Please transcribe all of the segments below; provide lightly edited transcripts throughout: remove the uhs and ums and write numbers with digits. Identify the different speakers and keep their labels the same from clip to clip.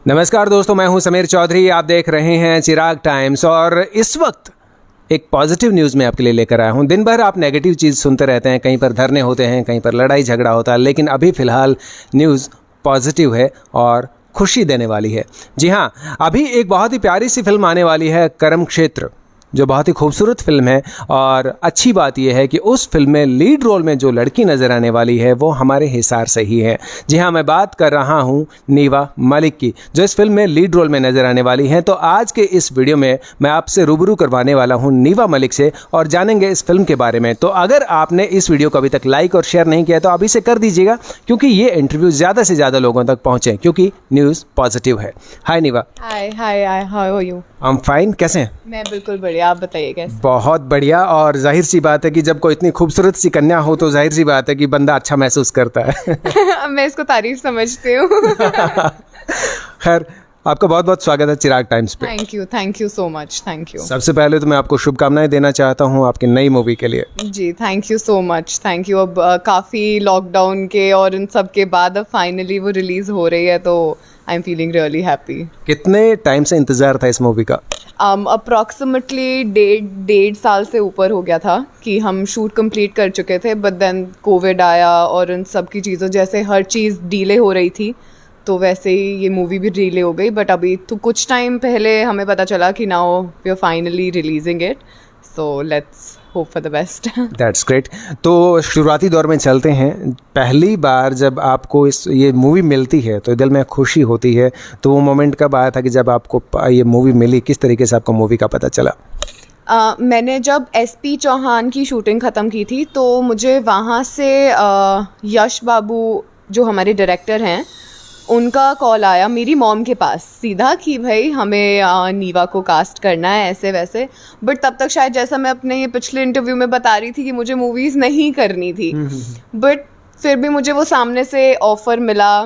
Speaker 1: नमस्कार दोस्तों, मैं हूं समीर चौधरी। आप देख रहे हैं चिराग टाइम्स और इस वक्त एक पॉजिटिव न्यूज़ मैं आपके लिए लेकर आया हूं। दिन भर आप नेगेटिव चीज़ सुनते रहते हैं, कहीं पर धरने होते हैं, कहीं पर लड़ाई झगड़ा होता है, लेकिन अभी फ़िलहाल न्यूज़ पॉजिटिव है और खुशी देने वाली है। जी हाँ, अभी एक बहुत ही प्यारी सी फिल्म आने वाली है, कर्म क्षेत्र, जो बहुत ही खूबसूरत फिल्म है। और अच्छी बात यह है कि उस फिल्म में लीड रोल में जो लड़की नज़र आने वाली है वो हमारे हिसार से ही है। जी हाँ, मैं बात कर रहा हूँ नीवा मलिक की, जो इस फिल्म में लीड रोल में नज़र आने वाली हैं। तो आज के इस वीडियो में मैं आपसे रूबरू करवाने वाला हूँ नीवा मलिक से और जानेंगे इस फिल्म के बारे में। तो अगर आपने इस वीडियो को अभी तक लाइक और शेयर नहीं किया तो अभी से कर दीजिएगा, क्योंकि ये इंटरव्यू ज़्यादा से ज़्यादा लोगों तक पहुँचे, क्योंकि न्यूज़ पॉजिटिव है। Hi Neeva.
Speaker 2: Hi hi hi, how are you?
Speaker 1: I am fine. कैसे हैं?
Speaker 2: मैं बिल्कुल बढ़िया, आप बताइए कैसे?
Speaker 1: बहुत बढ़िया। और जाहिर सी बात है कि जब कोई इतनी खूबसूरत सी कन्या हो तो जाहिर सी बात है कि बंदा अच्छा महसूस करता है।
Speaker 2: मैं इसको तारीफ समझती हूँ।
Speaker 1: खैर, आपका बहुत बहुत स्वागत है चिराग टाइम्स पे।
Speaker 2: Thank you so much, thank you.
Speaker 1: सबसे पहले तो मैं आपको शुभकामनाएं देना चाहता हूँ आपकी नई मूवी के लिए।
Speaker 2: जी, thank you so much, thank you. अब काफ़ी लॉकडाउन के और इन सब के बाद अब फाइनली वो रिलीज़ हो रही है, तो I am feeling really happy.
Speaker 1: कितने टाइम से इंतज़ार था इस मूवी का?
Speaker 2: अप्रॉक्सीमेटली डेढ़ साल से ऊपर हो गया था कि हम शूट कंप्लीट कर चुके थे, बट देन कोविड आया और इन सब की चीज़ों, जैसे हर चीज़ डिले हो रही थी, तो वैसे ही ये मूवी भी डिले हो गई। बट अभी तो कुछ टाइम पहले हमें पता चला कि now we are finally releasing it, so let's hope for the best.
Speaker 1: That's great. तो शुरुआती दौर में चलते हैं। पहली बार जब आपको ये मूवी मिलती है तो दिल में खुशी होती है, तो वो मोमेंट कब आया था कि जब आपको ये मूवी मिली? किस तरीके से आपको मूवी का पता चला?
Speaker 2: मैंने जब SP चौहान की शूटिंग ख़त्म की थी तो मुझे वहाँ से यश बाबू जो हमारे डायरेक्टर हैं, उनका कॉल आया मेरी मॉम के पास सीधा कि भाई हमें नीवा को कास्ट करना है ऐसे वैसे। बट तब तक शायद, जैसा मैं अपने ये पिछले इंटरव्यू में बता रही थी, कि मुझे मूवीज़ नहीं करनी थी, बट फिर भी मुझे वो सामने से ऑफ़र मिला।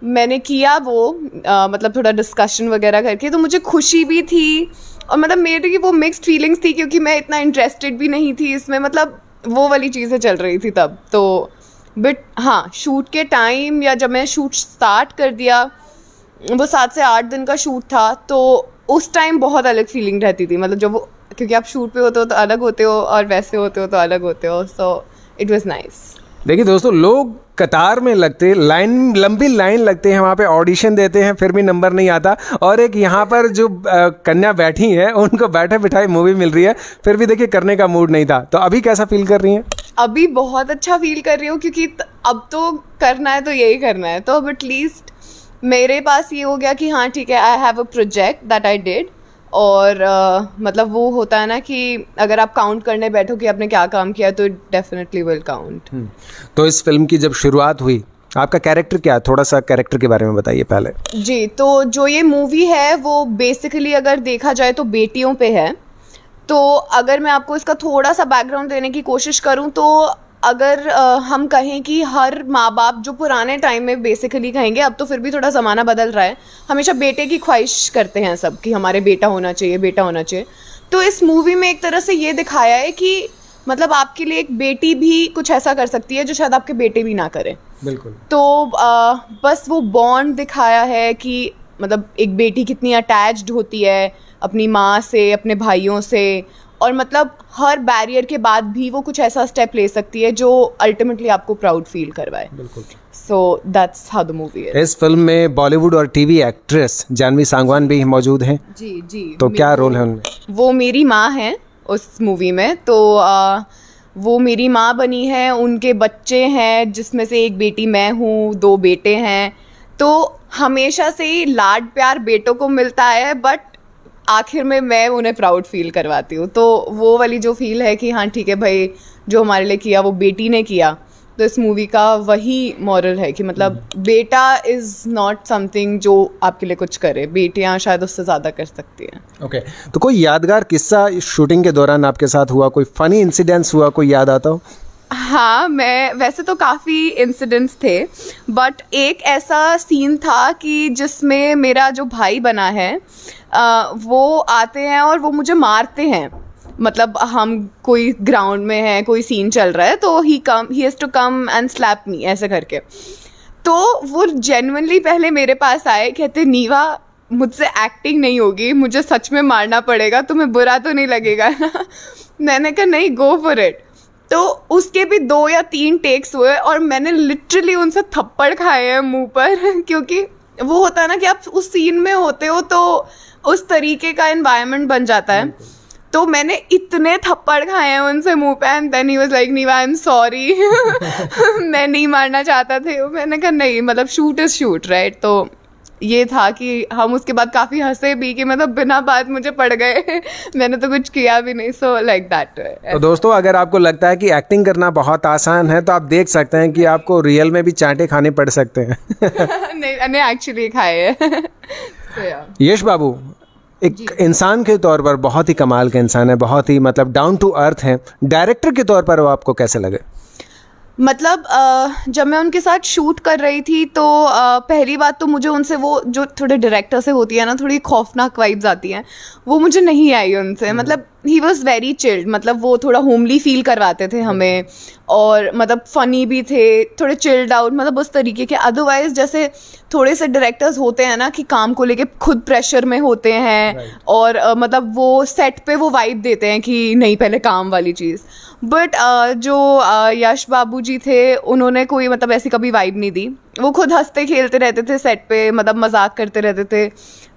Speaker 2: मैंने किया वो मतलब थोड़ा डिस्कशन वगैरह करके, तो मुझे खुशी भी थी और मतलब मेरी वो मिक्स्ड फीलिंग्स थी, क्योंकि मैं इतना इंटरेस्टेड भी नहीं थी इसमें, मतलब वो वाली चीज़ें चल रही थी तब तो। बट हाँ, शूट के टाइम या जब मैं शूट स्टार्ट कर दिया, वो 7 से 8 दिन का शूट था, तो उस टाइम बहुत अलग फीलिंग रहती थी। मतलब जब वो, क्योंकि आप शूट पे होते हो तो अलग होते हो और वैसे होते हो तो अलग होते हो, सो इट वाज नाइस।
Speaker 1: देखिए दोस्तों, लोग कतार में लगते, लंबी लाइन लगते हैं, वहाँ पे ऑडिशन देते हैं, फिर भी नंबर नहीं आता। और एक यहाँ पर जो कन्या बैठी है, उनको बैठे बिठाए मूवी मिल रही है, फिर भी देखिए करने का मूड नहीं था। तो अभी कैसा फील कर रही हैं?
Speaker 2: अभी बहुत अच्छा फील कर रही हूँ, क्योंकि अब तो करना है तो यही करना है। तो अब एटलीस्ट मेरे पास ये हो गया कि हाँ ठीक है, I have a project that I did. और मतलब वो होता है ना कि अगर आप काउंट करने बैठो कि आपने क्या काम किया, तो डेफिनेटली विल काउंट।
Speaker 1: तो इस फिल्म की जब शुरुआत हुई, आपका कैरेक्टर क्या है? थोड़ा सा कैरेक्टर के बारे में बताइए पहले। जी,
Speaker 2: तो जो ये मूवी है वो बेसिकली अगर देखा जाए तो बेटियों पे है। तो अगर मैं आपको इसका थोड़ा सा बैकग्राउंड देने की कोशिश करूं, तो अगर हम कहें कि हर माँ बाप जो पुराने टाइम में बेसिकली कहेंगे, अब तो फिर भी थोड़ा ज़माना बदल रहा है, हमेशा बेटे की ख्वाहिश करते हैं सब कि हमारे बेटा होना चाहिए, बेटा होना चाहिए। तो इस मूवी में एक तरह से ये दिखाया है कि मतलब आपके लिए एक बेटी भी कुछ ऐसा कर सकती है जो शायद आपके बेटे भी ना करें।
Speaker 1: बिल्कुल।
Speaker 2: तो बस वो बॉन्ड दिखाया है कि मतलब एक बेटी कितनी अटैच्ड होती है अपनी माँ से, अपने भाइयों से, और मतलब हर बैरियर के बाद भी वो कुछ ऐसा स्टेप ले सकती है जो अल्टीमेटली आपको प्राउड फील करवाए।
Speaker 1: बिल्कुल।
Speaker 2: So that's how the movie is.
Speaker 1: इस फिल्म में बॉलीवुड और टीवी एक्ट्रेस जानवी सांगवान भी मौजूद हैं।
Speaker 2: जी जी।
Speaker 1: तो क्या रोल है उनमें? वो
Speaker 2: मेरी माँ है उस मूवी में। तो वो मेरी माँ बनी है, उनके बच्चे हैं जिसमें से एक बेटी मैं हूँ, 2 बेटे हैं। तो हमेशा से ही लाड प्यार बेटों को मिलता है, बट आखिर में मैं उन्हें प्राउड फील करवाती हूँ। तो वो वाली जो फील है कि हाँ ठीक है भाई, जो हमारे लिए किया वो बेटी ने किया। तो इस मूवी का वही मॉरल है कि मतलब बेटा इज़ नॉट समथिंग जो आपके लिए कुछ करे, बेटियाँ शायद उससे ज़्यादा कर सकती हैं।
Speaker 1: ओके। तो कोई यादगार किस्सा शूटिंग के दौरान आपके साथ हुआ, कोई फनी इंसिडेंट्स हुआ, कोई याद आता हो?
Speaker 2: हाँ, मैं वैसे तो काफ़ी इंसिडेंट्स थे, बट एक ऐसा सीन था कि जिसमें मेरा जो भाई बना है वो आते हैं और वो मुझे मारते हैं। मतलब हम कोई ग्राउंड में हैं, कोई सीन चल रहा है, तो he has to come and slap me ऐसे करके। तो वो जेन्युइनली पहले मेरे पास आए, कहते नीवा मुझसे एक्टिंग नहीं होगी, मुझे सच में मारना पड़ेगा, तुम्हें बुरा तो नहीं लगेगा ना? मैंने कहा नहीं, गो फॉर इट। तो उसके भी 2 या 3 टेक्स हुए और मैंने लिटरली उनसे थप्पड़ खाए हैं मुंह पर क्योंकि वो होता है ना कि आप उस सीन में होते हो तो उस तरीके का एनवायरनमेंट बन जाता है। तो मैंने इतने थप्पड़ खाए हैं उनसे मुंह पे, and then he was like Neeva I am sorry मैं नहीं मारना चाहता था। मैंने कहा नहीं, मतलब शूट इज शूट, राइट? तो ये था कि हम उसके बाद काफ़ी हंसे भी कि मतलब बिना बात मुझे पड़ गए मैंने तो कुछ किया भी नहीं, सो लाइक दैट।
Speaker 1: तो दोस्तों, अगर आपको लगता है कि एक्टिंग करना बहुत आसान है तो आप देख सकते हैं कि आपको रियल में भी चांटे खाने पड़ सकते हैं
Speaker 2: नहीं एक्चुअली खाए हैं So, yeah.
Speaker 1: यश बाबू एक इंसान के तौर पर बहुत ही कमाल के इंसान है, बहुत ही मतलब डाउन टू अर्थ हैं। डायरेक्टर के तौर पर वो आपको कैसे लगे?
Speaker 2: मतलब जब मैं उनके साथ शूट कर रही थी तो पहली बात तो मुझे उनसे वो जो थोड़े डायरेक्टर से होती है ना, थोड़ी खौफनाक वाइब्स आती हैं, वो मुझे नहीं आई उनसे। मतलब ही वॉज वेरी चिल्ड, मतलब वो थोड़ा होमली फील करवाते थे हमें, और मतलब फ़नी भी थे, थोड़े चिल्ड आउट, मतलब उस तरीके के। अदरवाइज जैसे थोड़े से डायरेक्टर्स होते हैं ना कि काम को लेके खुद प्रेशर में होते हैं और मतलब वो सेट पे वो वाइब देते हैं कि नहीं पहले काम वाली चीज़। बट जो यश बाबू जी थे, उन्होंने कोई मतलब ऐसी कभी वाइब नहीं दी। वो खुद हंसते खेलते रहते थे सेट पे, मतलब मजाक करते रहते थे।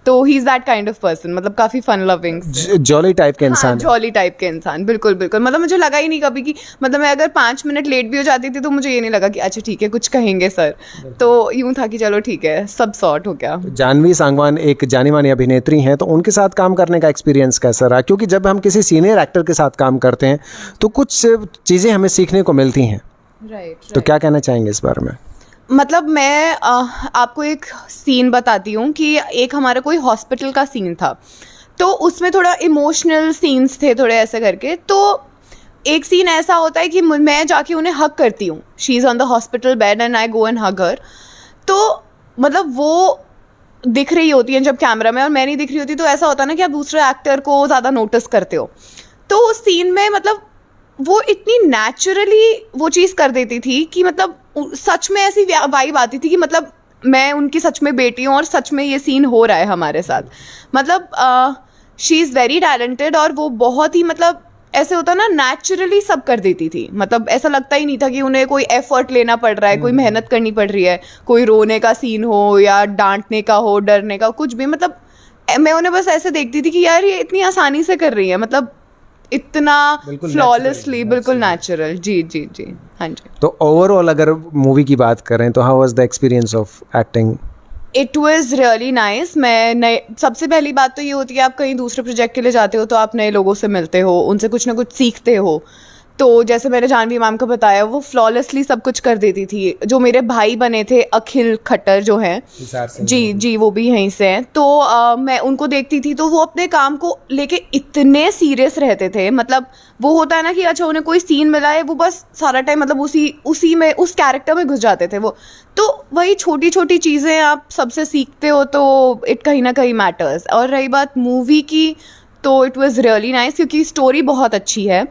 Speaker 2: तो he is that kind of person, मतलब काफ़ी फन लविंग,
Speaker 1: जॉली टाइप के इंसान।
Speaker 2: जॉली टाइप के इंसान, बिल्कुल बिल्कुल। मतलब मुझे लगा ही नहीं कभी कि मतलब मैं अगर 5 मिनट लेट भी हो जाती थी तो मुझे ये नहीं लगा कि अच्छा ठीक है कुछ कहेंगे सर। तो यूँ था कि चलो ठीक है, सब सॉर्ट हो गया।
Speaker 1: जानवी सांगवान एक जानी मानी अभिनेत्री हैं, तो उनके साथ काम करने का एक्सपीरियंस कैसा रहा? क्योंकि जब हम किसी सीनियर एक्टर के साथ काम करते हैं तो कुछ चीज़ें हमें सीखने को मिलती हैं।
Speaker 2: राइट।
Speaker 1: तो क्या कहना चाहेंगे इस बारे में?
Speaker 2: मतलब मैं आपको एक सीन बताती हूँ कि एक हमारा कोई हॉस्पिटल का सीन था, तो उसमें थोड़ा इमोशनल सीन्स थे थोड़े ऐसे करके। तो एक सीन ऐसा होता है कि मैं जाके उन्हें हग करती हूँ, she is on the hospital bed and I go and hug her. तो मतलब वो दिख रही होती है जब कैमरा में और मैं नहीं दिख रही होती, तो ऐसा होता है ना कि आप दूसरे एक्टर को ज़्यादा नोटिस करते हो। तो उस सीन में मतलब वो इतनी नेचुरली वो चीज़ कर देती थी कि मतलब सच में ऐसी वाइब आती थी कि मतलब मैं उनकी सच में बेटी हूँ और सच में ये सीन हो रहा है हमारे साथ। मतलब शी इज़ वेरी टैलेंटेड और वो बहुत ही मतलब ऐसे होता ना नेचुरली सब कर देती थी। मतलब ऐसा लगता ही नहीं था कि उन्हें कोई एफर्ट लेना पड़ रहा है, कोई मेहनत करनी पड़ रही है, कोई रोने का सीन हो या डांटने का हो, डरने का, कुछ भी। मतलब मैं उन्हें बस ऐसे देखती थी कि यार ये इतनी आसानी से कर रही है, मतलब इतना फ्लॉलेसली, बिल्कुल नेचुरल। जी जी जी, हाँ जी।
Speaker 1: तो ओवरऑल अगर मूवी की बात करें तो how was the experience of acting?
Speaker 2: It was really nice. मैं नए, सबसे पहली बात तो ये होती है आप कहीं दूसरे प्रोजेक्ट के लिए जाते हो तो आप नए लोगों से मिलते हो, उनसे कुछ ना कुछ सीखते हो। तो जैसे मैंने जानवी मैम को बताया, वो फ्लॉलेसली सब कुछ कर देती थी। जो मेरे भाई बने थे अखिल खट्टर जो हैं, जी जी, वो भी यहीं से हैं। तो मैं उनको देखती थी तो वो अपने काम को लेके इतने सीरियस रहते थे। मतलब वो होता है ना कि अच्छा उन्हें कोई सीन मिला है, वो बस सारा टाइम मतलब उसी में उस कैरेक्टर में घुस जाते थे वो। तो वही छोटी छोटी चीज़ें आप सबसे सीखते हो तो इट कहीं ना कहीं मैटर्स। और रही बात मूवी की, तो इट वॉज़ रियली नाइस क्योंकि स्टोरी बहुत अच्छी है।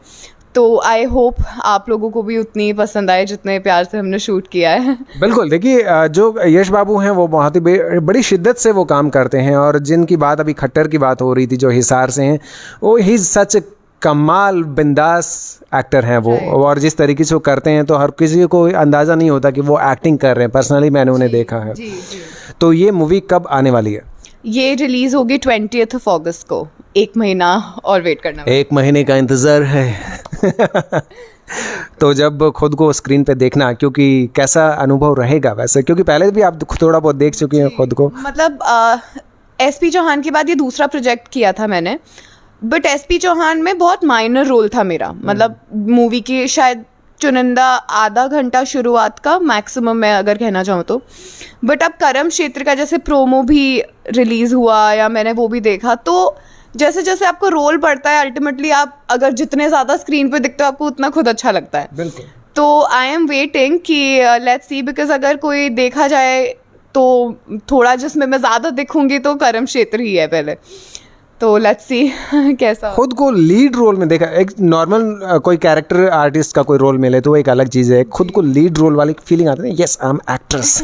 Speaker 2: तो आई होप आप लोगों को भी उतनी पसंद आए जितने प्यार से हमने शूट किया है।
Speaker 1: बिल्कुल, देखिए जो यश बाबू हैं वो बहुत ही बड़ी शिद्दत से वो काम करते हैं, और जिनकी बात अभी खट्टर की बात हो रही थी जो हिसार से हैं, वो ही सच कमाल बिंदास एक्टर हैं वो। और जिस तरीके से वो करते हैं तो हर किसी को अंदाज़ा नहीं होता कि वो एक्टिंग कर रहे हैं। पर्सनली मैंने उन्हें देखा है।
Speaker 2: जी जी। तो
Speaker 1: ये मूवी कब आने वाली है?
Speaker 2: ये रिलीज होगी 20 अगस्त को। 1 महीना और वेट करना,
Speaker 1: 1 महीने का इंतज़ार है तो जब खुद को स्क्रीन पे देखना, क्योंकि कैसा अनुभव रहेगा वैसे, क्योंकि पहले भी आप थोड़ा बहुत देख चुकी हैं खुद को।
Speaker 2: मतलब एसपी चौहान के बाद ये दूसरा प्रोजेक्ट किया था मैंने, बट एसपी चौहान में बहुत माइनर रोल था मेरा। मतलब मूवी की शायद चुनिंदा आधा घंटा शुरुआत का मैक्सिमम मैं अगर कहना चाहूँ तो। बट अब करम क्षेत्र का जैसे प्रोमो भी रिलीज़ हुआ या मैंने वो भी देखा, तो जैसे जैसे आपको रोल पड़ता है अल्टीमेटली आप अगर जितने ज़्यादा स्क्रीन पे दिखते हो आपको उतना खुद अच्छा लगता है।
Speaker 1: बिल्कुल।
Speaker 2: तो आई एम वेटिंग कि लेट्स सी, बिकॉज अगर कोई देखा जाए तो थोड़ा जिसमें मैं ज़्यादा दिखूंगी तो करम क्षेत्र ही है पहले। तो लेट्स सी कैसा
Speaker 1: खुद को लीड रोल में देखा, एक नॉर्मल कोई कैरेक्टर आर्टिस्ट का कोई रोल मिले तो वो एक अलग चीज़ है, खुद को लीड रोल वाली फीलिंग आती है, yes I am actress.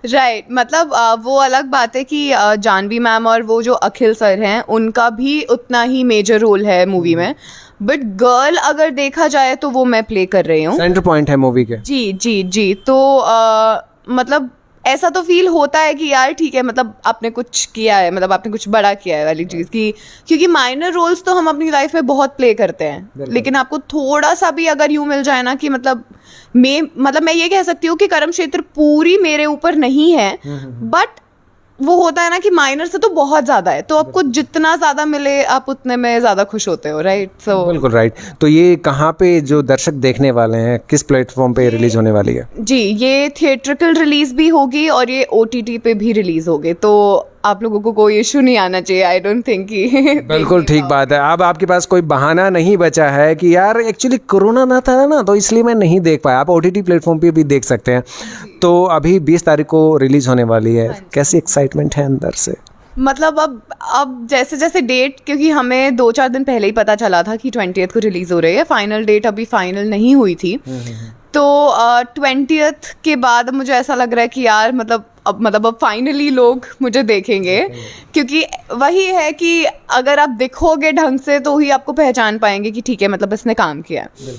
Speaker 2: Right मतलब वो अलग बात है कि जानवी मैम और वो जो अखिल सर हैं उनका भी उतना ही मेजर रोल है मूवी में, बट गर्ल अगर देखा जाए तो वो मैं प्ले कर रही हूँ,
Speaker 1: सेंटर पॉइंट है मूवी के।
Speaker 2: जी जी जी। तो मतलब ऐसा तो फील होता है कि यार ठीक है, मतलब आपने कुछ किया है, मतलब आपने कुछ बड़ा किया है वाली चीज़ की, क्योंकि माइनर रोल्स तो हम अपनी लाइफ में बहुत प्ले करते हैं, लेकिन आपको थोड़ा सा भी अगर यूँ मिल जाए ना कि मतलब मैं ये कह सकती हूँ कि कर्म क्षेत्र पूरी मेरे ऊपर नहीं है, बट वो होता है ना कि माइनर से तो बहुत ज़्यादा है, तो आपको जितना ज़्यादा मिले आप उतने में ज़्यादा खुश होते हो, राइट? सो
Speaker 1: बिल्कुल राइट। तो ये कहाँ पे जो दर्शक देखने वाले हैं, किस प्लेटफॉर्म पे रिलीज होने वाली है?
Speaker 2: जी, ये थिएट्रिकल रिलीज भी होगी और ये OTT पे भी रिलीज होगी, तो आप लोगों को कोई इशू नहीं आना चाहिए, आई डोंट थिंक कि
Speaker 1: बिल्कुल ठीक बात है। अब आपके पास कोई बहाना नहीं बचा है कि यार एक्चुअली कोरोना ना था ना तो इसलिए मैं नहीं देख पाया। आप OTT प्लेटफॉर्म पे भी देख सकते हैं। तो अभी 20 तारीख को रिलीज होने वाली है, कैसी एक्साइटमेंट है अंदर से?
Speaker 2: मतलब अब जैसे जैसे डेट, क्योंकि हमें 2-4 दिन पहले ही पता चला था कि 20th को रिलीज हो रही है, फाइनल डेट अभी फाइनल नहीं हुई थी, तो 20th के बाद मुझे ऐसा लग रहा है कि यार अब फाइनली लोग मुझे देखेंगे, क्योंकि वही है कि अगर आप दिखोगे ढंग से तो ही आपको पहचान पाएंगे कि ठीक है मतलब इसने काम किया है।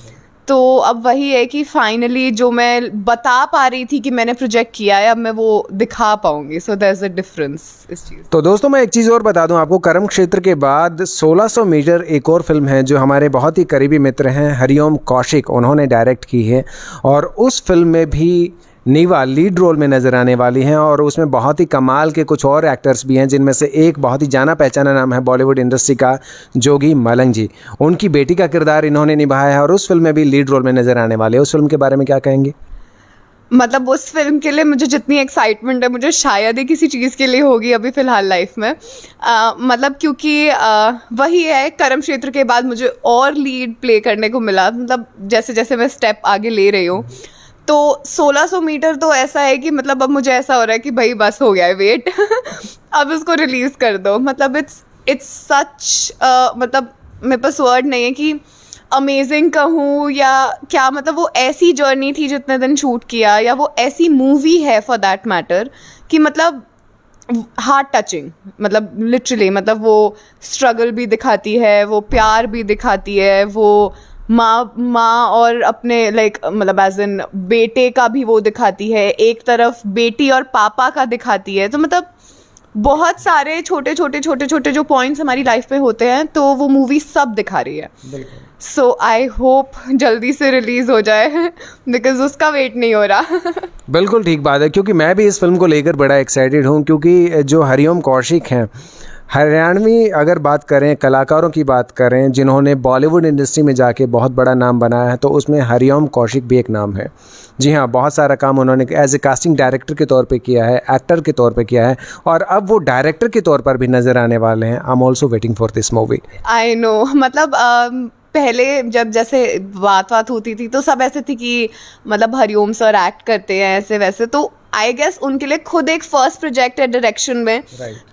Speaker 2: तो अब वही है कि फाइनली जो मैं बता पा रही थी कि मैंने प्रोजेक्ट किया है, अब मैं वो दिखा पाऊंगी, so there is a difference इस चीज़।
Speaker 1: तो दोस्तों मैं एक चीज़ और बता दूं आपको, कर्म क्षेत्र के बाद 1600 मीटर एक और फिल्म है जो हमारे बहुत ही करीबी मित्र हैं हरिओम कौशिक, उन्होंने डायरेक्ट की है, और उस फिल्म में भी नीवा लीड रोल में नज़र आने वाली हैं, और उसमें बहुत ही कमाल के कुछ और एक्टर्स भी हैं, जिनमें से एक बहुत ही जाना पहचाना नाम है बॉलीवुड इंडस्ट्री का, जोगी मलंग जी। उनकी बेटी का किरदार इन्होंने निभाया है और उस फिल्म में भी लीड रोल में नज़र आने वाले हैं। उस फिल्म के बारे में क्या कहेंगे?
Speaker 2: मतलब उस फिल्म के लिए मुझे जितनी एक्साइटमेंट है, मुझे शायद ही किसी चीज़ के लिए होगी अभी फ़िलहाल लाइफ में। मतलब क्योंकि वही है, कर्म क्षेत्र के बाद मुझे और लीड प्ले करने को मिला, मतलब जैसे जैसे मैं स्टेप आगे ले रही हूँ। तो 1600 मीटर तो ऐसा है कि मतलब अब मुझे ऐसा हो रहा है कि भाई बस हो गया है वेट अब इसको रिलीज़ कर दो। मतलब इट्स सच, मतलब मेरे पास वर्ड नहीं है कि अमेजिंग कहूँ या क्या, मतलब वो ऐसी जर्नी थी जितने दिन शूट किया, या वो ऐसी मूवी है फॉर दैट मैटर कि मतलब हार्ट टचिंग, मतलब लिटरली, मतलब वो स्ट्रगल भी दिखाती है, वो प्यार भी दिखाती है, वो माँ और अपने मतलब एज इन बेटे का भी वो दिखाती है, एक तरफ बेटी और पापा का दिखाती है। तो मतलब बहुत सारे छोटे छोटे जो पॉइंट्स हमारी लाइफ में होते हैं, तो वो मूवी सब दिखा रही है। सो आई होप जल्दी से रिलीज हो जाए बिकॉज उसका वेट नहीं हो रहा।
Speaker 1: बिल्कुल ठीक बात है, क्योंकि मैं भी इस फिल्म को लेकर बड़ा एक्साइटेड हूँ, क्योंकि जो हरिओम कौशिक हैं, हरियाणवी अगर बात करें, कलाकारों की बात करें जिन्होंने बॉलीवुड इंडस्ट्री में जाके बहुत बड़ा नाम बनाया है, तो उसमें हरिओम कौशिक भी एक नाम है। जी हाँ, बहुत सारा काम उन्होंने एज ए कास्टिंग डायरेक्टर के तौर पे किया है, एक्टर के तौर पे किया है, और अब वो डायरेक्टर के तौर पर भी नज़र आने वाले हैं। I am also waiting for this movie.
Speaker 2: I know, मतलब पहले जब जैसे बात होती थी तो सब ऐसे थी कि मतलब हरिओम सर एक्ट करते हैं ऐसे वैसे, तो आई गेस उनके लिए खुद एक फर्स्ट प्रोजेक्ट है डायरेक्शन में,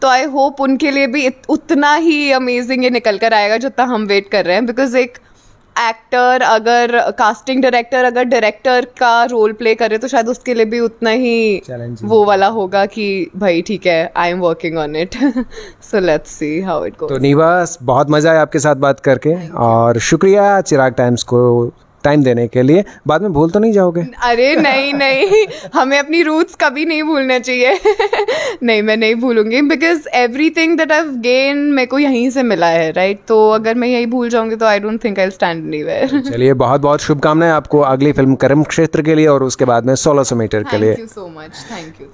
Speaker 2: तो आई होप उनके लिए भी उतना ही अमेजिंग ये निकल कर आएगा जितना हम वेट कर रहे हैं। बिकॉज एक एक्टर अगर कास्टिंग डायरेक्टर अगर डायरेक्टर का रोल प्ले करे तो शायद उसके लिए भी उतना ही वो वाला होगा कि भाई ठीक है, I am working on it. So let's see how it goes.
Speaker 1: तो नीवा, बहुत मज़ा आया आपके साथ बात करके, और शुक्रिया चिराग टाइम्स को टाइम देने के लिए। बाद में भूल तो नहीं जाओगे?
Speaker 2: अरे नहीं हमें अपनी रूट्स कभी नहीं भूलना चाहिए। नहीं, मैं नहीं भूलूंगी, because everything that I have gain मेरे को यहीं से मिला है, राइट? तो अगर मैं यही भूल जाऊंगी तो I don't think I will stand anywhere.
Speaker 1: चलिए, बहुत बहुत शुभकामनाएं आपको अगली फिल्म कर्म क्षेत्र के लिए और उसके बाद में 1600 मीटर के लिए।
Speaker 2: Thank you so much,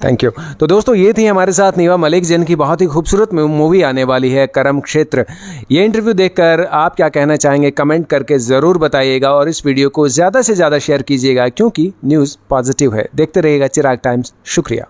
Speaker 1: thank you. तो दोस्तों, ये थी हमारे साथ नीवा मलिक, जिनकी बहुत ही खूबसूरत मूवी आने वाली है कर्म क्षेत्र। ये इंटरव्यू देखकर आप क्या कहना चाहेंगे, कमेंट करके ज़रूर बताइएगा, और इस वीडियो को ज़्यादा से ज़्यादा शेयर कीजिएगा, क्योंकि न्यूज़ पॉजिटिव है। देखते रहिएगा चिराग टाइम्स। शुक्रिया।